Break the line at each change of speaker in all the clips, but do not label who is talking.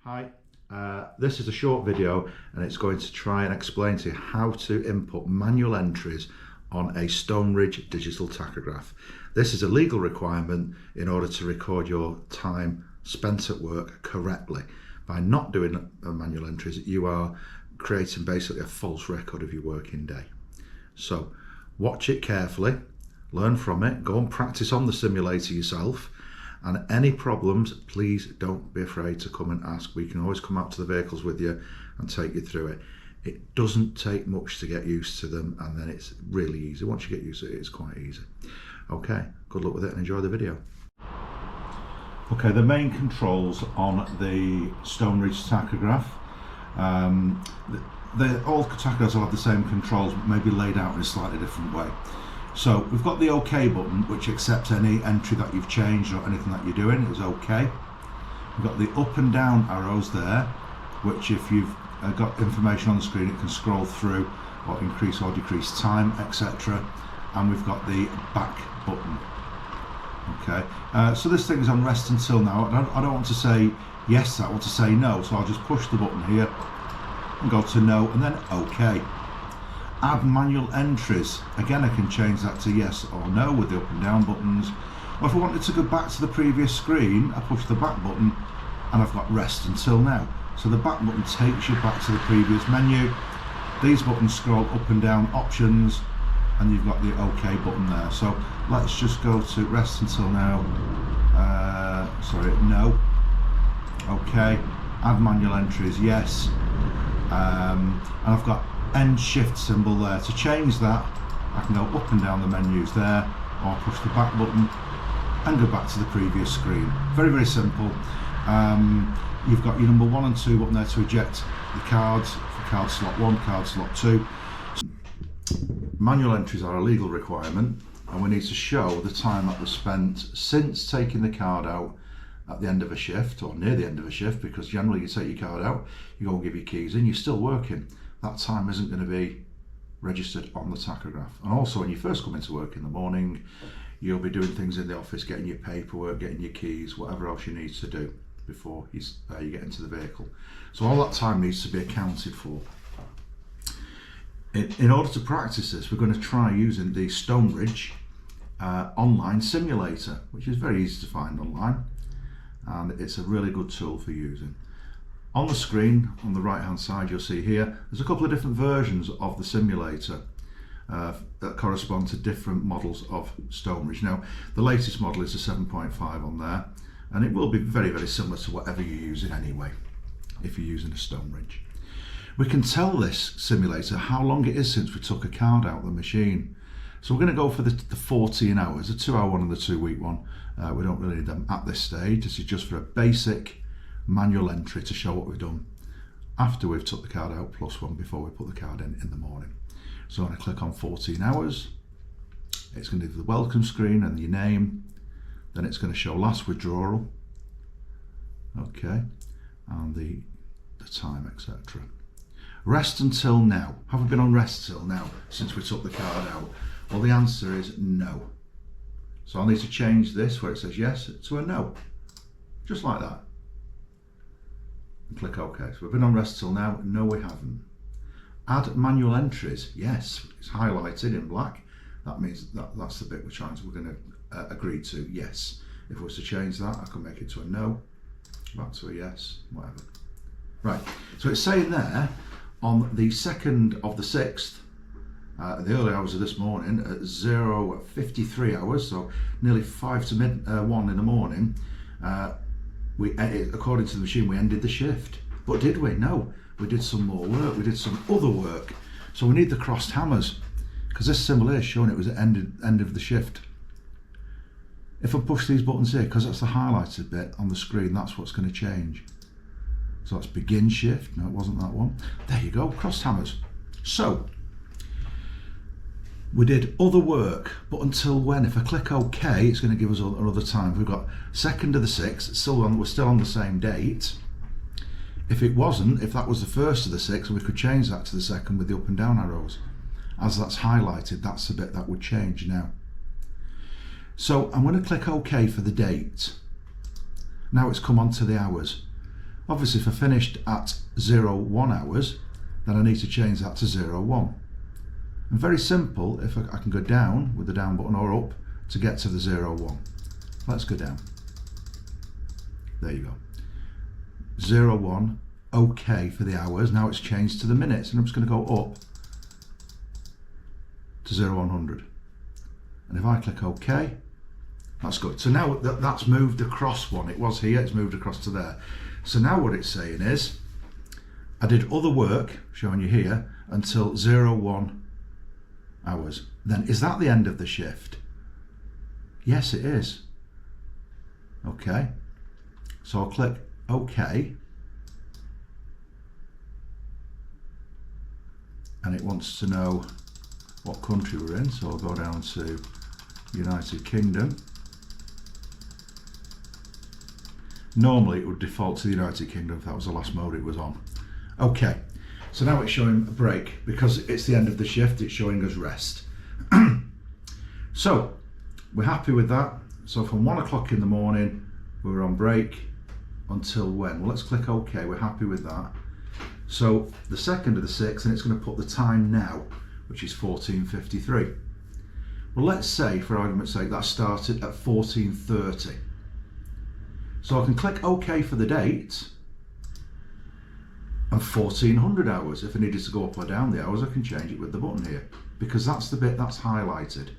Hi, this is a short video and it's going to try and explain to you how to input manual entries on a Stonebridge digital tachograph. This is a legal requirement in order to record your time spent at work correctly. By not doing manual entries, you are creating basically a false record of your working day. So watch it carefully, learn from it, go and practice on the simulator yourself. And any problems, please don't be afraid to come and ask. We can always come out to the vehicles with you and take you through it. It doesn't take much to get used to them, and then it's really easy. Once you get used to it, it's quite easy. Okay, good luck with it and enjoy the video. Okay, the main controls on the Stonebridge tachograph. All tachographs will have the same controls, but maybe laid out in a slightly different way. So we've got the OK button, which accepts any entry that you've changed or anything that you're doing is OK. We've got the up and down arrows there, which if you've got information on the screen, it can scroll through or increase or decrease time, etc. And we've got the back button. Okay, so this thing is on rest until now. I don't want to say yes, I want to say no. So I'll just push the button here and go to no and then OK. Add manual entries. Again, I can change that to yes or no with the up and down buttons. Or if I wanted to go back to the previous screen, I push the back button and I've got rest until now. So the back button takes you back to the previous menu. These buttons scroll up and down options, and you've got the OK button there. So let's just go to rest until now. No. OK. Add manual entries, yes. And I've got end shift symbol there. To change that, I can go up and down the menus there, or push the back button and go back to the previous screen. Very, very simple. You've got your number 1 and 2 button there to eject the cards for card slot 1, card slot 2. Manual entries are a legal requirement, and we need to show the time that was spent since taking the card out at the end of a shift or near the end of a shift, because generally you take your card out, you go and give your keys in, you're still working. That time isn't going to be registered on the tachograph. And also when you first come into work in the morning, you'll be doing things in the office, getting your paperwork, getting your keys, whatever else you need to do before you get into the vehicle. So all that time needs to be accounted for. In order to practice this, we're going to try using the Stonebridge online simulator, which is very easy to find online, and it's a really good tool for using. On the screen, on the right hand side, you'll see here, there's a couple of different versions of the simulator that correspond to different models of Stonebridge. Now, the latest model is the 7.5 on there, and it will be very, very similar to whatever you're using anyway, if you're using a Stonebridge. We can tell this simulator how long it is since we took a card out of the machine. So we're going to go for the 14 hours, the 2-hour one and the 2-week one. We don't really need them at this stage. This is just for a basic manual entry to show what we've done after we've took the card out, plus one before we put the card in the morning. So I'm going to click on 14 hours. It's going to do the welcome screen and your name. Then it's going to show last withdrawal. Okay, and the time, etc. Rest until now. Have we been on rest till now since we took the card out? Well, the answer is no. So I'll need to change this where it says yes to a no, just like that. And click OK. So we've been on rest till now. No, we haven't. Add manual entries. Yes, it's highlighted in black. That means that's the bit we're going to agree to. Yes. If I was to change that, I could make it to a no, back to a yes, whatever. Right. So it's saying there on the 2nd of the 6th, the early hours of this morning at 0:53 hours, so nearly 5 to 1 in the morning. According to the machine, we ended the shift. But did we? No. We did some more work. We did some other work. So we need the crossed hammers, because this symbol here is showing it was at end of the shift. If I push these buttons here, because that's the highlighted bit on the screen, that's what's going to change. So that's begin shift. No, it wasn't that one. There you go, crossed hammers. So we did other work, but until when? If I click OK, it's going to give us another time. We've got 2nd of the 6th, we're still on the same date. If it wasn't, if that was the 1st of the 6th, we could change that to the 2nd with the up and down arrows. As that's highlighted, that's the bit that would change now. So I'm going to click OK for the date. Now it's come on to the hours. Obviously if I finished at 01 hours, then I need to change that to 01. And very simple, if I can go down with the down button or up to get to the 01. Let's go down. There you go. 01, OK for the hours. Now it's changed to the minutes, and I'm just going to go up to 0100. And if I click OK, that's good. So now that's moved across one. It was here, it's moved across to there. So now what it's saying is, I did other work, showing you here, until 01 hours. Then is that the end of the shift? Yes, it is. Okay. So I'll click OK. And it wants to know what country we're in. So I'll go down to United Kingdom. Normally it would default to the United Kingdom if that was the last mode it was on. Okay, so now it's showing a break because it's the end of the shift, it's showing us rest. So we're happy with that. So from 1 o'clock in the morning, we were on break until when? Well, let's click OK, we're happy with that. So the 2nd of the 6th, and it's going to put the time now, which is 14:53. Well, let's say, for argument's sake, that started at 14:30. So I can click OK for the date, and 1400 hours. If I needed to go up or down the hours, I can change it with the button here, because that's the bit that's highlighted.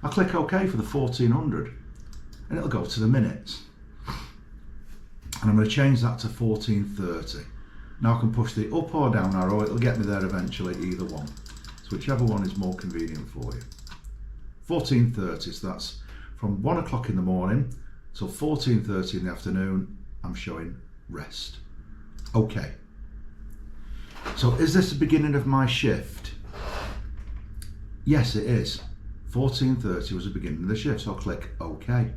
I click OK for the 1400, and it'll go to the minutes. And I'm going to change that to 1430. Now I can push the up or down arrow, it'll get me there eventually, either one. So whichever one is more convenient for you. 1430, so that's from 1 o'clock in the morning till 14:30 in the afternoon, I'm showing rest. Okay. So is this the beginning of my shift? Yes, it is. 14:30 was the beginning of the shift, so I'll click OK.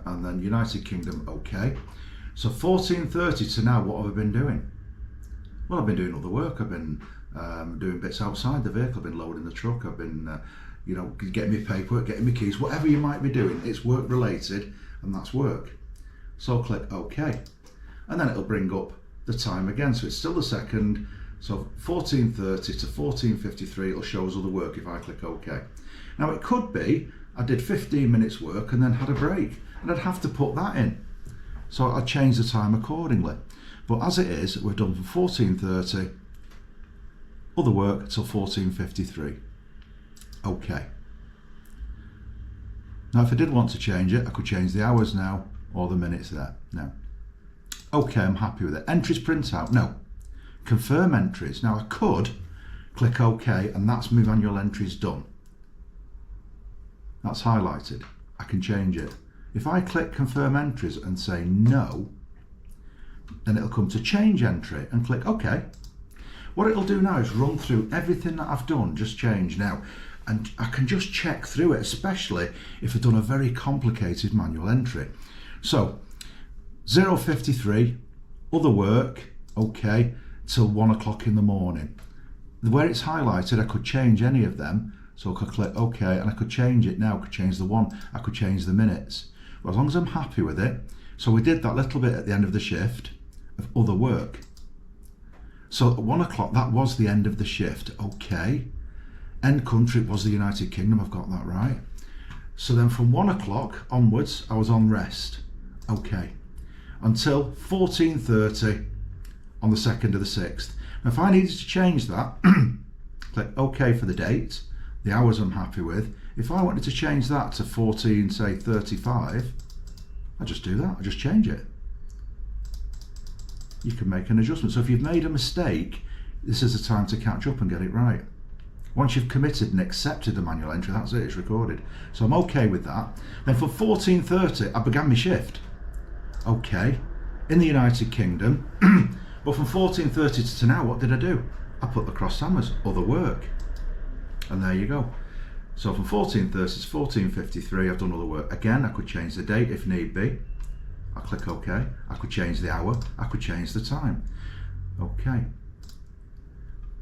And then United Kingdom, OK. So 14:30 to now, what have I been doing? Well, I've been doing other work. I've been doing bits outside the vehicle. I've been loading the truck. I've been, you know, getting me paperwork, getting me keys, whatever you might be doing. It's work related, and that's work. So I'll click OK. And then it'll bring up the time again. So it's still the 2nd. So 14:30 to 14:53, it'll show us other work if I click OK. Now it could be I did 15 minutes work and then had a break, and I'd have to put that in. So I'd change the time accordingly. But as it is, we've done from 14:30, other work till 14:53. Okay. Now if I did want to change it, I could change the hours now or the minutes there. Now, okay, I'm happy with it. Entries print out, no. Confirm entries. Now I could click OK, and that's my manual entries done. That's highlighted. I can change it. If I click confirm entries and say no, then it'll come to change entry and click OK. What it'll do now is run through everything that I've done, just change now. And I can just check through it, especially if I've done a very complicated manual entry. So 0:53, other work, OK, till 1 o'clock in the morning. Where it's highlighted, I could change any of them. So I could click OK, and I could change it now. I could change the one, I could change the minutes. But as long as I'm happy with it. So we did that little bit at the end of the shift of other work. So at 1 o'clock, that was the end of the shift. OK. End country was the United Kingdom, I've got that right. So then from 1 o'clock onwards, I was on rest. OK. Until 14:30 on the 2nd of the 6th. Now if I needed to change that, click OK for the date. The hours I'm happy with. If I wanted to change that to 14, say 35, I just do that, I just change it. You can make an adjustment. So if you've made a mistake, this is the time to catch up and get it right. Once you've committed and accepted the manual entry, that's it, it's recorded. So I'm okay with that. Then for 14:30, I began my shift. Okay, in the United Kingdom, but from 14:30 to now, what did I do? I put the cross hammers, other work. And there you go. So from 14:30 to 14:53, I've done all the work. Again, I could change the date if need be. I click OK. I could change the hour. I could change the time. Okay.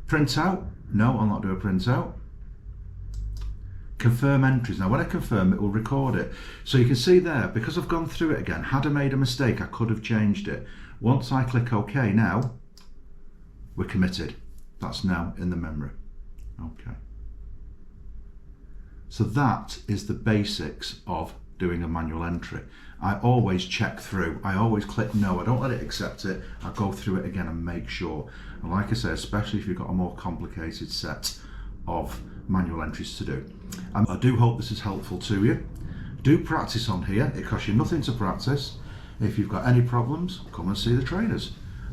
Print out? No, I'll not do a print out. confirm entries. Now when I confirm, it will record it. So you can see there, because I've gone through it again, had I made a mistake, I could have changed it. Once I click OK now, we're committed. That's now in the memory. Okay. So that is the basics of doing a manual entry. I always check through. I always click no. I don't let it accept it. I go through it again and make sure. And like I say, especially if you've got a more complicated set of manual entries to do. I do hope this is helpful to you. Do practice on here. It costs you nothing to practice. If you've got any problems, come and see the trainers.